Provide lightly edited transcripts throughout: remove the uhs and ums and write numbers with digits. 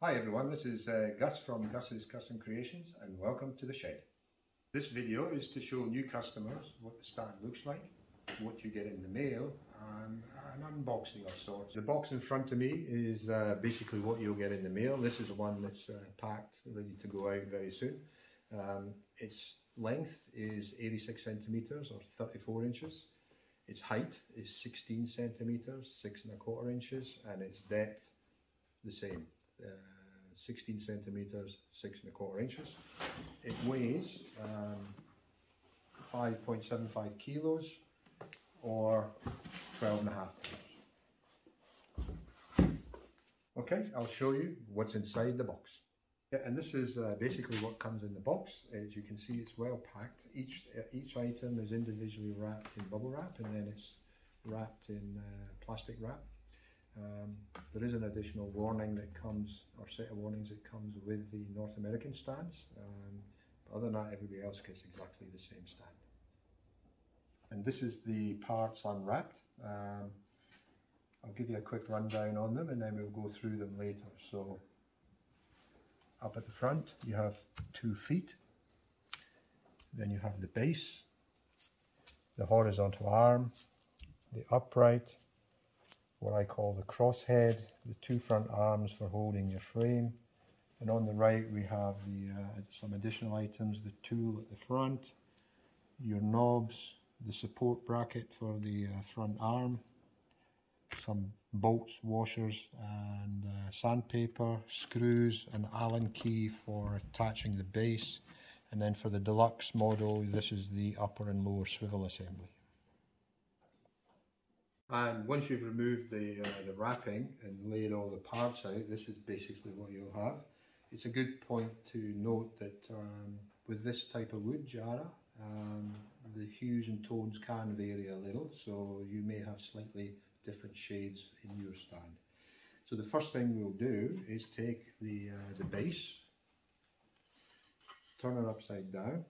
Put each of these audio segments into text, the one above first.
Hi everyone, this is Gus from Gus's Custom Creations and welcome to the shed. This video is to show new customers what the stand looks like, what you get in the mail and an unboxing of sorts. The box in front of me is basically what you'll get in the mail. This is one that's packed, ready to go out very soon. Its length is 86 centimeters or 34 inches. Its height is 16 centimeters, 6¼ inches, and its depth the same. 16 centimeters, 6¼ inches. It weighs 5.75 kilos or 12.5 pounds. Okay, I'll show you what's inside the box. Yeah, and this is basically what comes in the box. As you can see, it's well packed. Each item is individually wrapped in bubble wrap, and then it's wrapped in plastic wrap. There is an additional warning that comes, or set of warnings that comes with the North American stands. But other than that, everybody else gets exactly the same stand. And this is the parts unwrapped. I'll give you a quick rundown on them and then we'll go through them later. So up at the front you have 2 feet, then you have the base, the horizontal arm, the upright, what I call the crosshead, the 2 front arms for holding your frame, and on the right we have the some additional items, the tool at the front, your knobs, the support bracket for the front arm, some bolts, washers and sandpaper, screws, an Allen key for attaching the base, and then for the deluxe model this is the upper and lower swivel assembly. And once you've removed the wrapping and laid all the parts out, this is basically what you'll have. It's a good point to note that with this type of wood, Jara, the hues and tones can vary a little, so you may have slightly different shades in your stand. So the first thing we'll do is take the base, turn it upside down,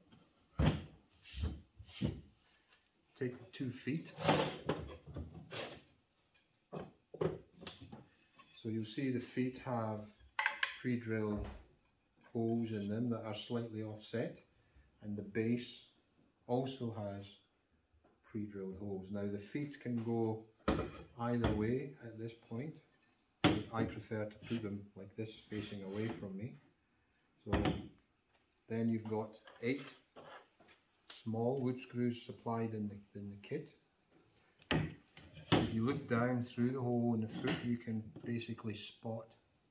take the 2 feet. So you'll see the feet have pre-drilled holes in them that are slightly offset, and the base also has pre-drilled holes. Now the feet can go either way at this point. I prefer to put them like this, facing away from me. So then you've got 8 small wood screws supplied in the kit. If you look down through the hole in the foot, you can basically spot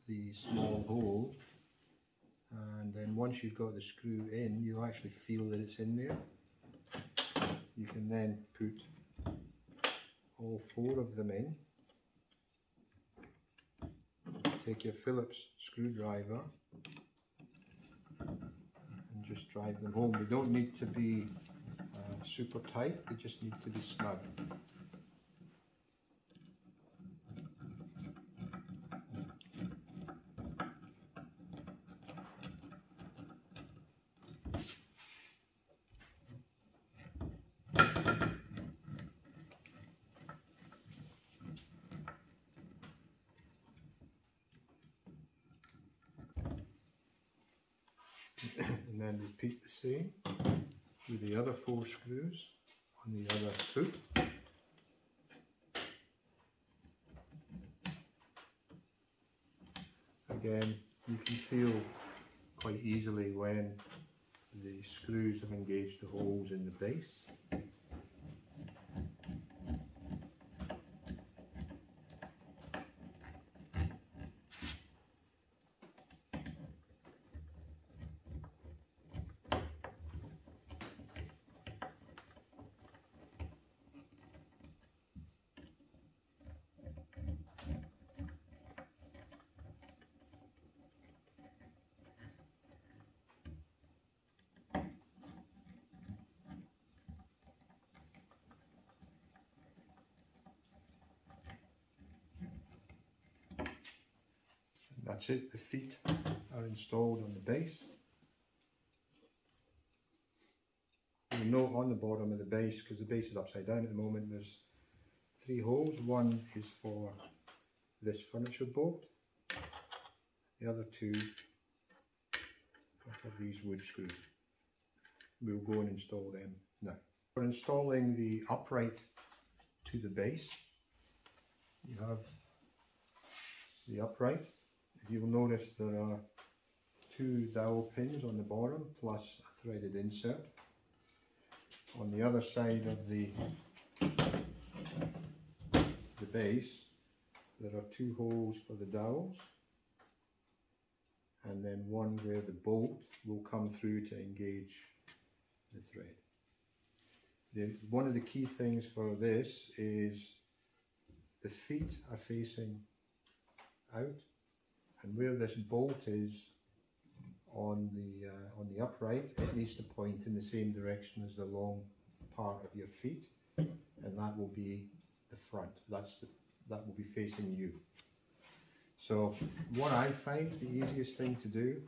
the small hole, and then once you've got the screw in, you'll actually feel that it's in there. You can then put all 4 of them in. Take your Phillips screwdriver and just drive them home. They don't need to be super tight, they just need to be snug. And then repeat the same with the other 4 screws on the other foot. Again, you can feel quite easily when the screws have engaged the holes in the base. That's it, the feet are installed on the base. You'll note on the bottom of the base, because the base is upside down at the moment, there's 3 holes. One is for this furniture bolt, the other two are for these wood screws. We'll go and install them now. For installing the upright to the base, you have the upright. If you will notice, there are 2 dowel pins on the bottom plus a threaded insert. On the other side of the base, there are 2 holes for the dowels, and then one where the bolt will come through to engage the thread. One of the key things for this is the feet are facing out, and where this bolt is on the upright, it needs to point in the same direction as the long part of your feet, and that will be the front. That will be facing you. So what I find the easiest thing to do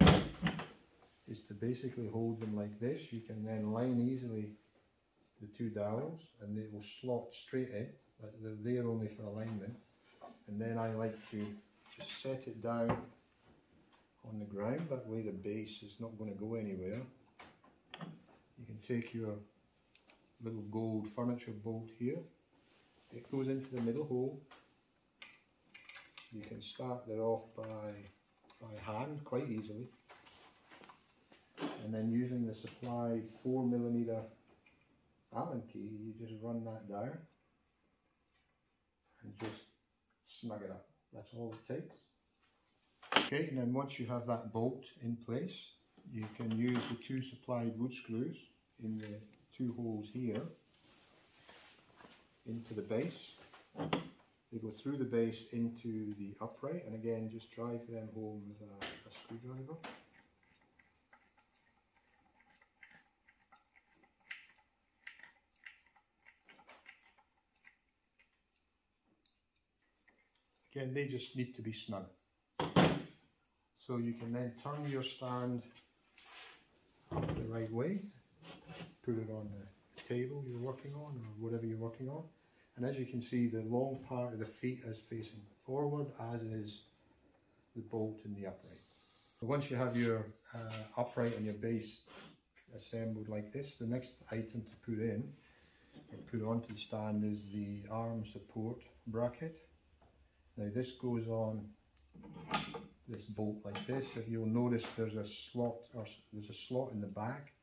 is to basically hold them like this. You can then line easily the 2 dowels, and they will slot straight in. They're there only for alignment. And then I like to just set it down on the ground. That way the base is not going to go anywhere. You can take your little gold furniture bolt here. It goes into the middle hole. You can start that off by hand quite easily, and then using the supplied 4mm Allen key, you just run that down and just snug it up. That's all it takes. Okay, and then once you have that bolt in place, you can use the 2 supplied wood screws in the 2 holes here into the base. They go through the base into the upright, and again just drive them home with a screwdriver. Again, they just need to be snug. So you can then turn your stand up the right way, put it on the table you're working on or whatever you're working on. And as you can see, the long part of the feet is facing forward, as is the bolt in the upright. So once you have your upright and your base assembled like this, the next item to put in and put onto the stand is the arm support bracket. Now this goes on this bolt like this. If you'll notice, there's a slot in the back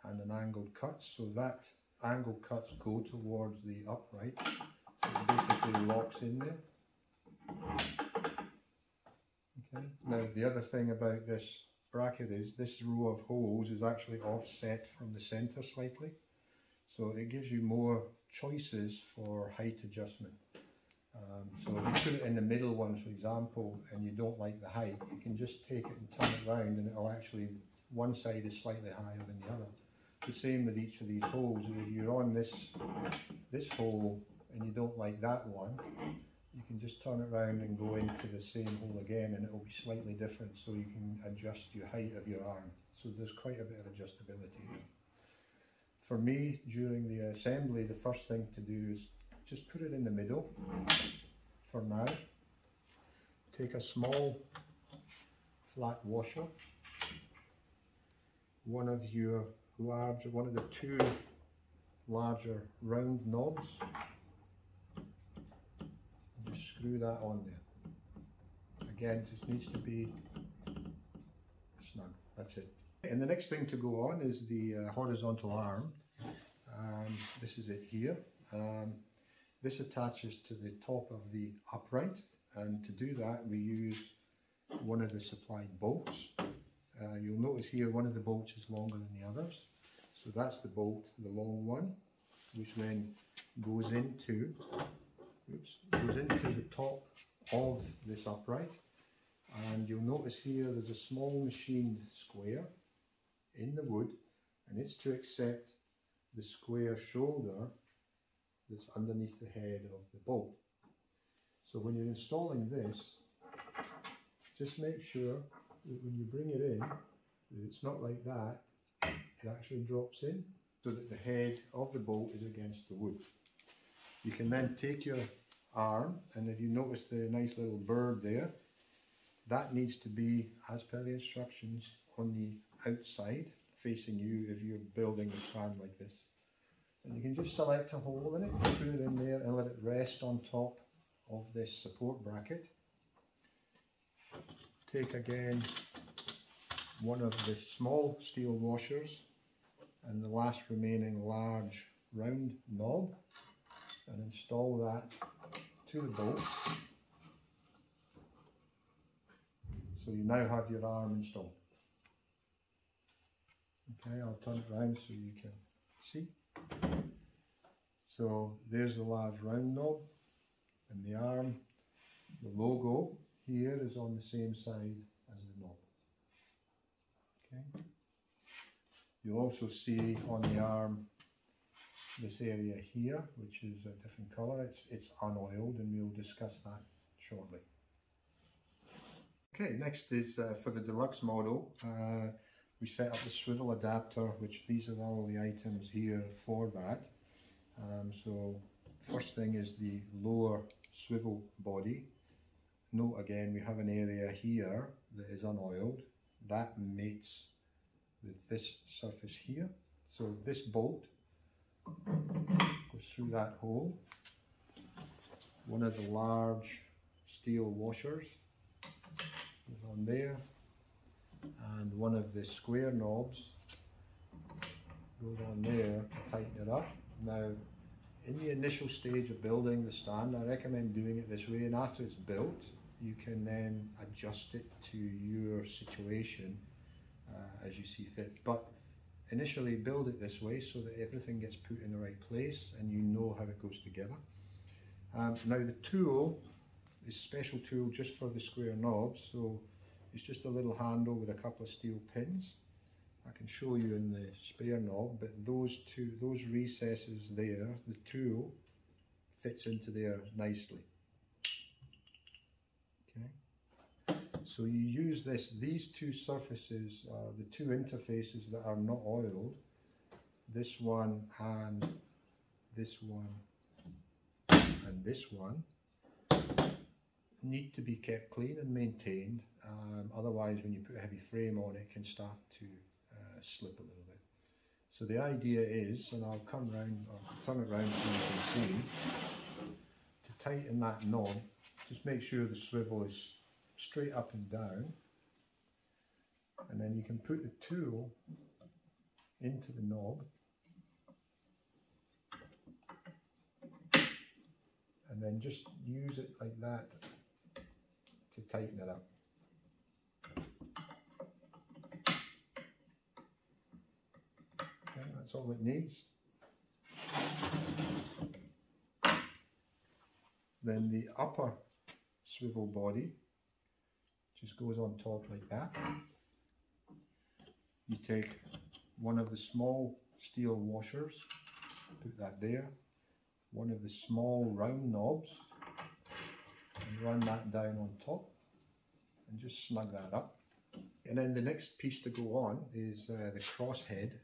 and an angled cut, so that angled cuts go towards the upright, so it basically locks in there. Okay. Now the other thing about this bracket is this row of holes is actually offset from the centre slightly, so it gives you more choices for height adjustment. So if you put it in the middle one, for example, and you don't like the height, you can just take it and turn it round, and it'll actually, one side is slightly higher than the other. The same with each of these holes. If you're on this hole and you don't like that one, you can just turn it around and go into the same hole again, and it will be slightly different, so you can adjust your height of your arm. So there's quite a bit of adjustability here. For me, during the assembly, the first thing to do is just put it in the middle for now. Take a small flat washer, one of the 2 larger round knobs, and just screw that on there. Again, just needs to be snug. That's it. And the next thing to go on is the horizontal arm. This is it here. This attaches to the top of the upright, and to do that we use one of the supplied bolts. You'll notice here one of the bolts is longer than the others, so that's the bolt, the long one, which then goes into the top of this upright. And you'll notice here there's a small machined square in the wood, and it's to accept the square shoulder that's underneath the head of the bolt. So when you're installing this, just make sure that when you bring it in, that it's not like that, it actually drops in, so that the head of the bolt is against the wood. You can then take your arm, and if you notice the nice little bird there, That needs to be, as per the instructions, on the outside, facing you if you're building the stand like this. And you can just select a hole in it, put it in there and let it rest on top of this support bracket. Take again one of the small steel washers and the last remaining large round knob and install that to the bolt. So you now have your arm installed. Okay, I'll turn it around so you can see. So there's the large round knob and the arm. The logo here is on the same side as the knob. Okay. You'll also see on the arm this area here, which is a different colour. It's unoiled, and we'll discuss that shortly. Okay, next is for the deluxe model. We set up the swivel adapter, which these are all the items here for that. So first thing is the lower swivel body. Note again, we have an area here that is unoiled. That mates with this surface here. So this bolt goes through that hole. One of the large steel washers is on there, and one of the square knobs goes on there to tighten it up. Now, in the initial stage of building the stand, I recommend doing it this way, and after it's built, you can then adjust it to your situation as you see fit. But initially build it this way so that everything gets put in the right place and you know how it goes together. Now the tool is a special tool just for the square knobs, so it's just a little handle with a couple of steel pins. I can show you in the spare knob, but those recesses there, the tool fits into there nicely. Okay, so you use these two surfaces, the two interfaces that are not oiled, this one and this one and this one, need to be kept clean and maintained. Otherwise, when you put a heavy frame on, it can start to slip a little bit. So the idea is, and I'll come round, I'll turn it around so you can see, to tighten that knob, just make sure the swivel is straight up and down, and then you can put the tool into the knob and then just use it like that to tighten it up. Okay, that's all it needs. Then the upper swivel body just goes on top like that. You take one of the small steel washers, put that there, one of the small round knobs, and run that down on top and just snug that up. And then the next piece to go on is the cross head.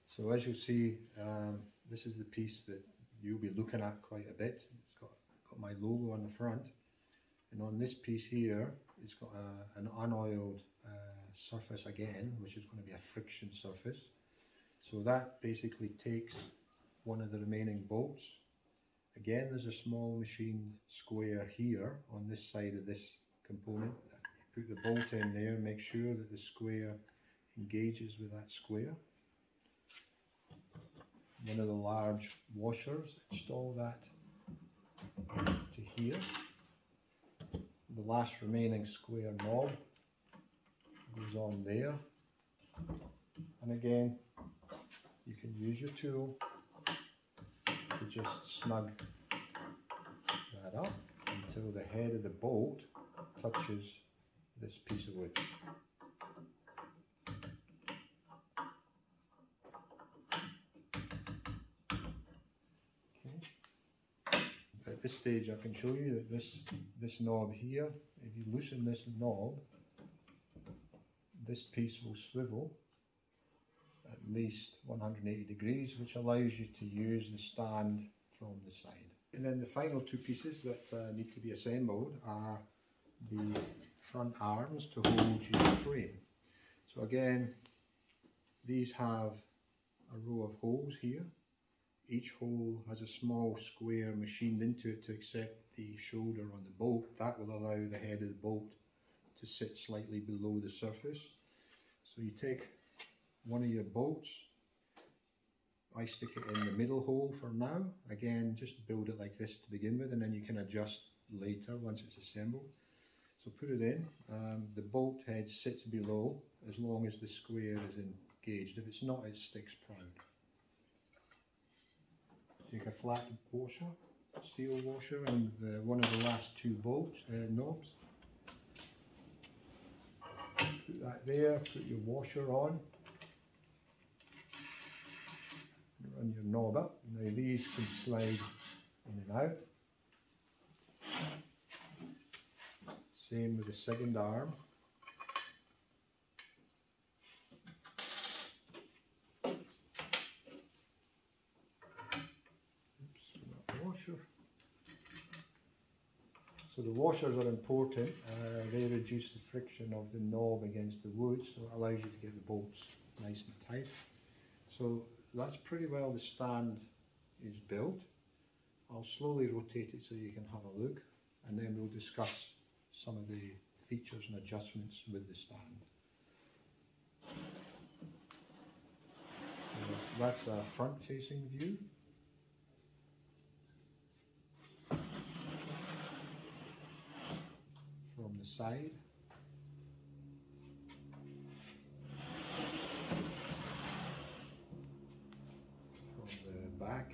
So as you'll see, this is the piece that you'll be looking at quite a bit. It's got my logo on the front, and on this piece here it's got an unoiled surface again, which is going to be a friction surface. So that basically takes one of the remaining bolts. Again, there's a small machined square here on this side of this component. You put the bolt in there, make sure that the square engages with that square. One of the large washers, install that to here. The last remaining square knob goes on there, and again you can use your tool to just snug that up until the head of the bolt touches this piece of wood. At this stage I can show you that this knob here, if you loosen this knob, this piece will swivel at least 180 degrees, which allows you to use the stand from the side. And then the final two pieces that need to be assembled are the front arms to hold your frame. So again, these have a row of holes here. Each hole has a small square machined into it to accept the shoulder on the bolt. That will allow the head of the bolt to sit slightly below the surface. So you take one of your bolts, I stick it in the middle hole for now. Again, just build it like this to begin with, and then you can adjust later once it's assembled. So put it in. The bolt head sits below as long as the square is engaged. If it's not, it sticks proud. Take a flat washer, steel washer, and one of the last two bolts, knobs. Put that there, put your washer on. Run your knob up. Now these can slide in and out. Same with the second arm. So the washers are important. They reduce the friction of the knob against the wood, so it allows you to get the bolts nice and tight. So that's pretty well the stand is built. I'll slowly rotate it so you can have a look, and then we'll discuss some of the features and adjustments with the stand. So that's a front facing view. From the side. From the back.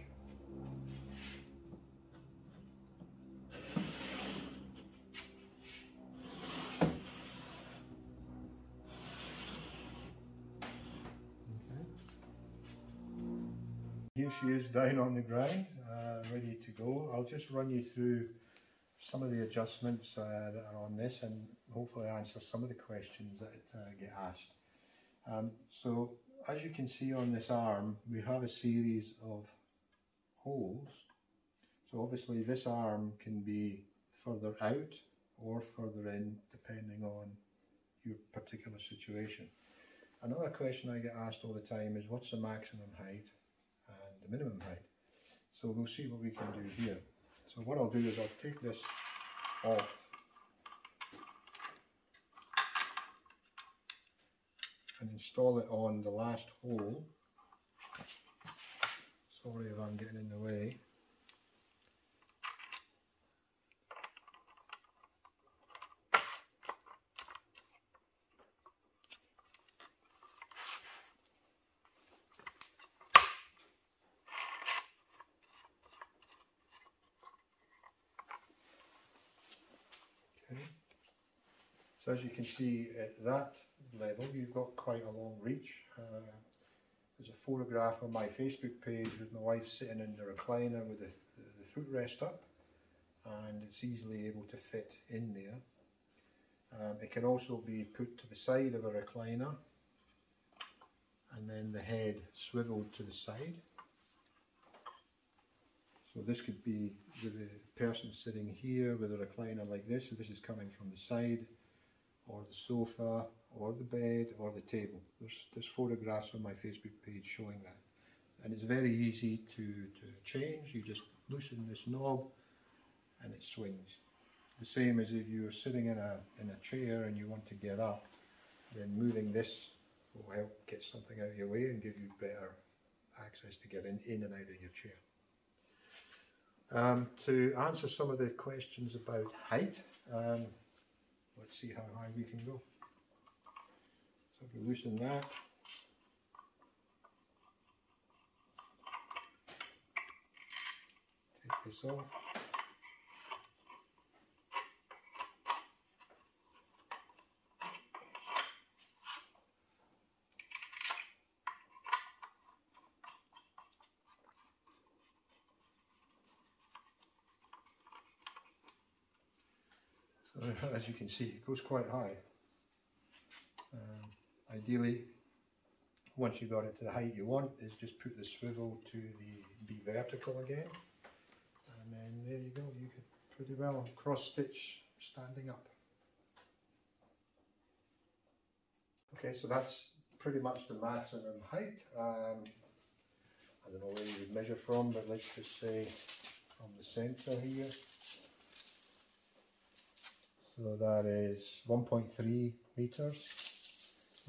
Okay. Here she is down on the ground, ready to go. I'll just run you through some of the adjustments that are on this, and hopefully answer some of the questions that get asked. So as you can see on this arm, we have a series of holes. So obviously this arm can be further out or further in depending on your particular situation. Another question I get asked all the time is what's the maximum height and the minimum height? So we'll see what we can do here. So what I'll do is I'll take this off and install it on the last hole. Sorry if I'm getting in the way. So as you can see at that level, you've got quite a long reach. There's a photograph on my Facebook page with my wife sitting in the recliner with the footrest up, and it's easily able to fit in there. It can also be put to the side of a recliner and then the head swiveled to the side. So this could be the person sitting here with a recliner like this, so this is coming from the side, or the sofa, or the bed, or the table. There's photographs on my Facebook page showing that. And it's very easy to change. You just loosen this knob and it swings. The same as if you're sitting in a chair and you want to get up, then moving this will help get something out of your way and give you better access to get in and out of your chair. To answer some of the questions about height, let's see how high we can go. So if we loosen that, take this off. So as you can see, it goes quite high. Ideally, once you've got it to the height you want, is just put the swivel to be vertical again, and then there you go. You could pretty well cross-stitch standing up. Okay, so that's pretty much the maximum height. I don't know where you would measure from, but let's just say from the center here. So that is 1.3 meters.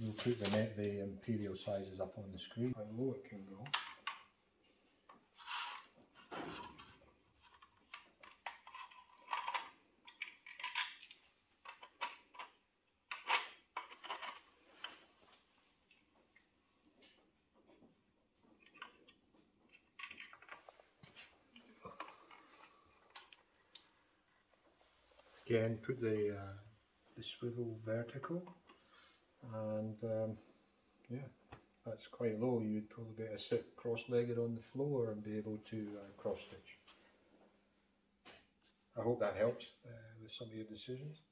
We'll put the imperial sizes up on the screen, how low it can go. Again, put the swivel vertical, and yeah, that's quite low. You'd probably be able to sit cross-legged on the floor and be able to cross-stitch. I hope that helps with some of your decisions.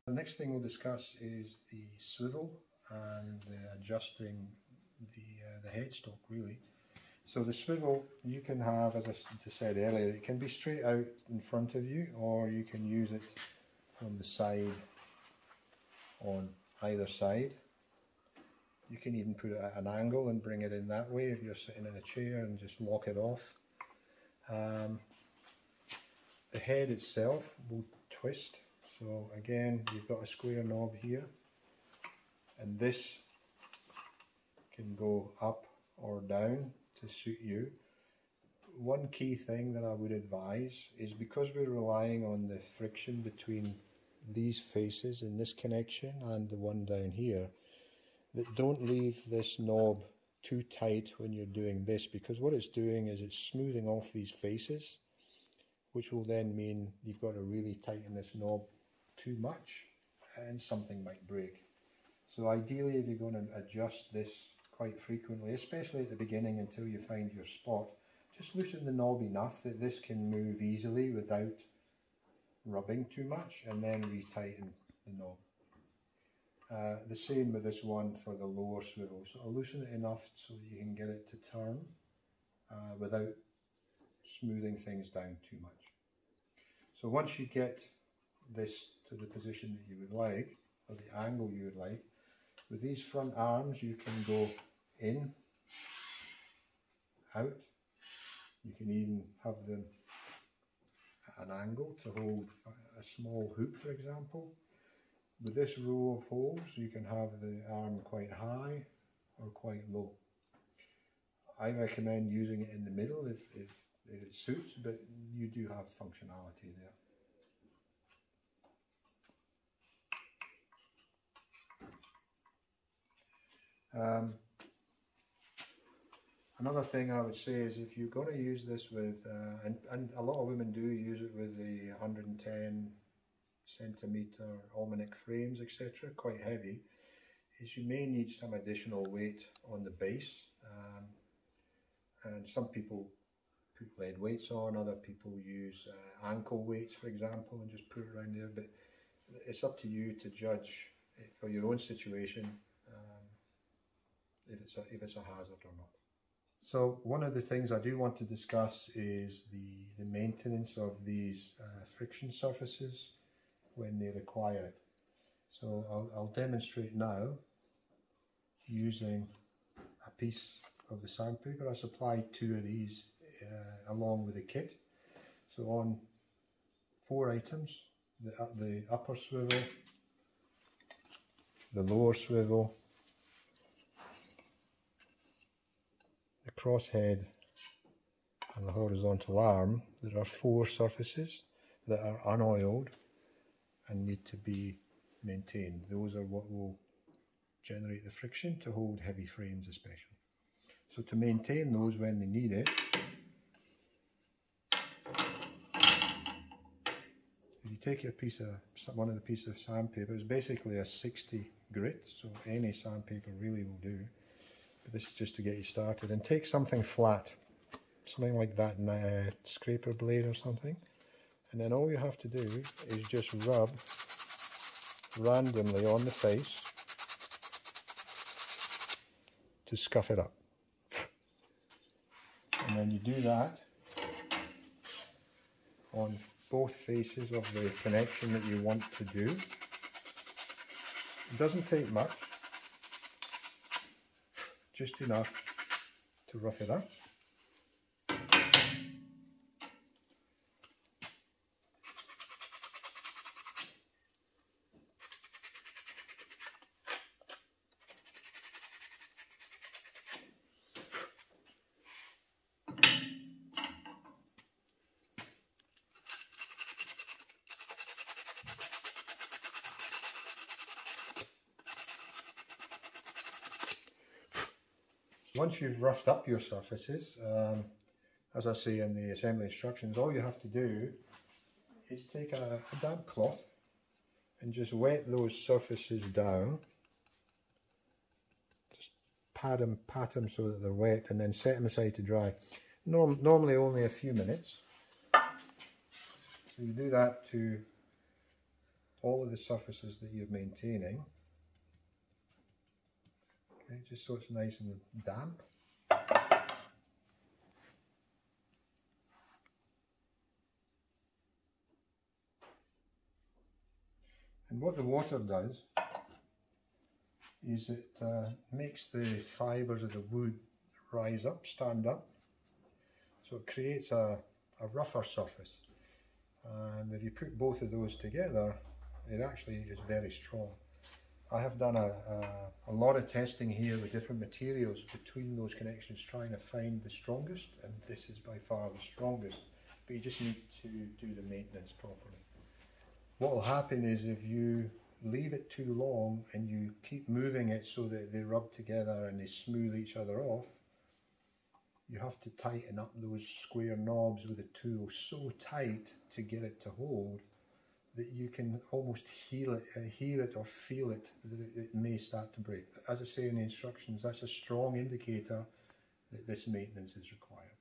The next thing we'll discuss is the swivel and adjusting the headstock, really. So the swivel you can have, as I said earlier, it can be straight out in front of you, or you can use it from the side on either side. You can even put it at an angle and bring it in that way if you're sitting in a chair, and just lock it off. The head itself will twist. So again, you've got a square knob here, and this can go up or down to suit you. One key thing that I would advise is, because we're relying on the friction between these faces in this connection and the one down here, that don't leave this knob too tight when you're doing this, because what it's doing is it's smoothing off these faces, which will then mean you've got to really tighten this knob too much and something might break. So ideally, if you're going to adjust this quite frequently, especially at the beginning until you find your spot, just loosen the knob enough that this can move easily without rubbing too much, and then retighten the knob. The same with this one for the lower swivel. So I'll loosen it enough so that you can get it to turn without smoothing things down too much. So once you get this to the position that you would like, or the angle you would like, with these front arms you can go in, out. You can even have them at an angle to hold a small hoop, for example. With this row of holes, you can have the arm quite high or quite low. I recommend using it in the middle if it suits, but you do have functionality there. Another thing I would say is, if you're going to use this with, and a lot of women do use it with the 110 centimeter almanac frames, etc., quite heavy, is you may need some additional weight on the base. And some people put lead weights on, other people use ankle weights, for example, and just put it around there. But it's up to you to judge it for your own situation, if it's a hazard or not. So one of the things I do want to discuss is the maintenance of these friction surfaces when they require it. So I'll demonstrate now using a piece of the sandpaper. I supplied 2 of these along with the kit. So on 4 items, the upper swivel, the lower swivel, the crosshead and the horizontal arm, there are 4 surfaces that are unoiled and need to be maintained. Those are what will generate the friction to hold heavy frames especially. So to maintain those when they need it, if you take one of the pieces of sandpaper, it's basically a 60 grit, so any sandpaper really will do. But this is just to get you started. And take something flat, something like that scraper blade or something, and then all you have to do is just rub randomly on the face to scuff it up. And then you do that on both faces of the connection that you want to do. It doesn't take much, just enough to rough it up. Once you've roughed up your surfaces, as I say in the assembly instructions, all you have to do is take a damp cloth and just wet those surfaces down. Just pat them so that they're wet, and then set them aside to dry. Normally only a few minutes. So you do that to all of the surfaces that you're maintaining. Okay, just so it's nice and damp. And what the water does is it makes the fibres of the wood rise up, stand up. So it creates a rougher surface. And if you put both of those together, it actually is very strong. I have done a lot of testing here with different materials between those connections, trying to find the strongest, and this is by far the strongest, but you just need to do the maintenance properly. What will happen is if you leave it too long and you keep moving it so that they rub together and they smooth each other off, you have to tighten up those square knobs with a tool so tight to get it to hold that you can almost hear it or feel it, that it may start to break. As I say in the instructions, that's a strong indicator that this maintenance is required.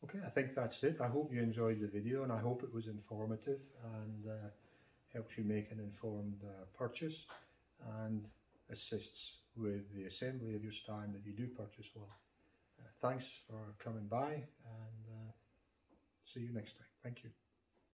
Okay, I think that's it. I hope you enjoyed the video, and I hope it was informative and helps you make an informed purchase and assists with the assembly of your stand that you do purchase one. Thanks for coming by, and see you next time. Thank you.